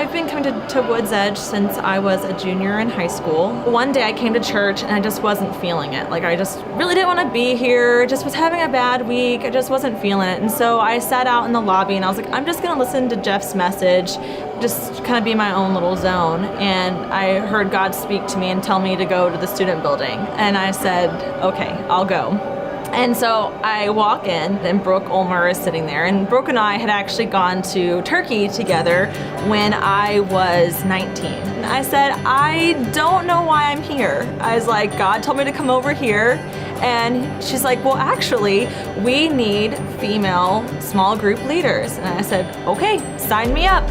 I've been coming to Woodsedge since I was a junior in high school. One day I came to church and I just wasn't feeling it. Like I just really didn't want to be here. Just was having a bad week. I just wasn't feeling it. And so I sat out in the lobby and I was like, I'm just going to listen to Jeff's message, just kind of be in my own little zone. And I heard God speak to me and tell me to go to the student building. And I said, okay, I'll go. And so I walk in and Brooke Ulmer is sitting there, and Brooke and I had actually gone to Turkey together when I was 19. And I said, I don't know why I'm here. I was like, God told me to come over here. And she's like, well, actually, we need female small group leaders. And I said, okay, sign me up.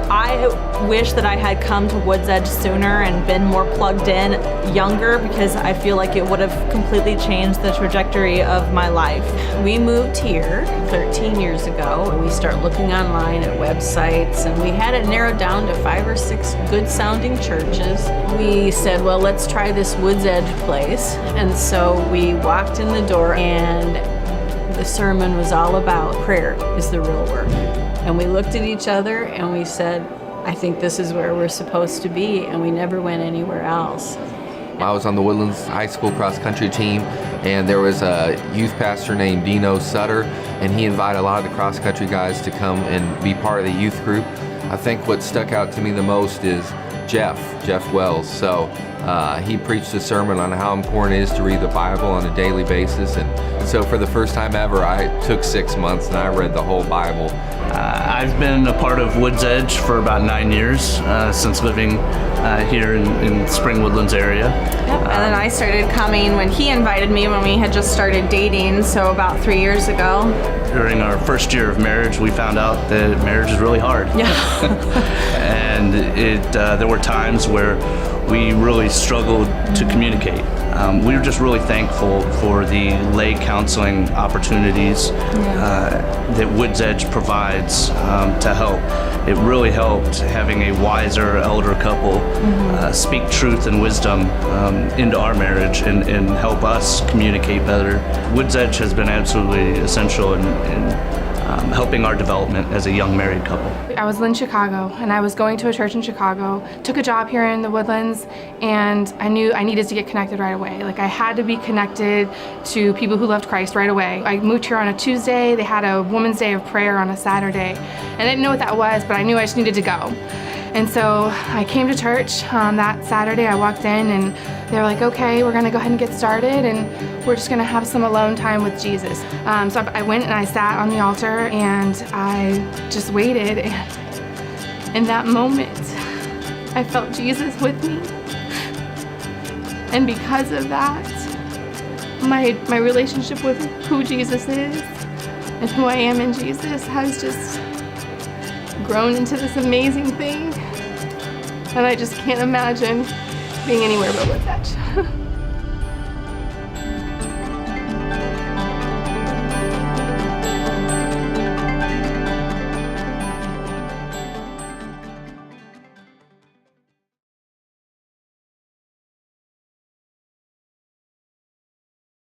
I wish that I had come to Woodsedge sooner and been more plugged in younger, because I feel like it would have completely changed the trajectory of my life. We moved here 13 years ago. We started looking online at websites, and we had it narrowed down to 5 or 6 good sounding churches. We said, well, let's try this Woodsedge place. And so we walked in the door, and the sermon was all about prayer is the real work. And we looked at each other and we said, I think this is where we're supposed to be, and we never went anywhere else. I was on the Woodlands High School cross-country team, and there was a youth pastor named Dino Sutter, and he invited a lot of the cross-country guys to come and be part of the youth group. I think what stuck out to me the most is Jeff Wells. So he preached a sermon on how important it is to read the Bible on a daily basis, and so for the first time ever, I took 6 months and I read the whole Bible. I've been a part of Woodsedge for about 9 years since living here in Spring Woodlands area. Yep. And then I started coming when he invited me when we had just started dating, so about 3 years ago. During our first year of marriage, we found out that marriage is really hard. Yeah. And there were times where we really struggled to communicate. We were just really thankful for the lay counseling opportunities that Woodsedge provides to help. It really helped having a wiser elder couple speak truth and wisdom into our marriage and help us communicate better. Woodsedge has been absolutely essential in helping our development as a young married couple. I was in Chicago, and I was going to a church in Chicago, took a job here in the Woodlands, and I knew I needed to get connected right away. Like, I had to be connected to people who loved Christ right away. I moved here on a Tuesday. They had a Women's Day of Prayer on a Saturday, and I didn't know what that was, but I knew I just needed to go. And so I came to church that Saturday. I walked in and they were like, okay, we're gonna go ahead and get started, and we're just gonna have some alone time with Jesus. So I went and I sat on the altar and I just waited, and in that moment, I felt Jesus with me. And because of that, my relationship with who Jesus is and who I am in Jesus has just grown into this amazing thing, and I just can't imagine being anywhere but Woodsedge.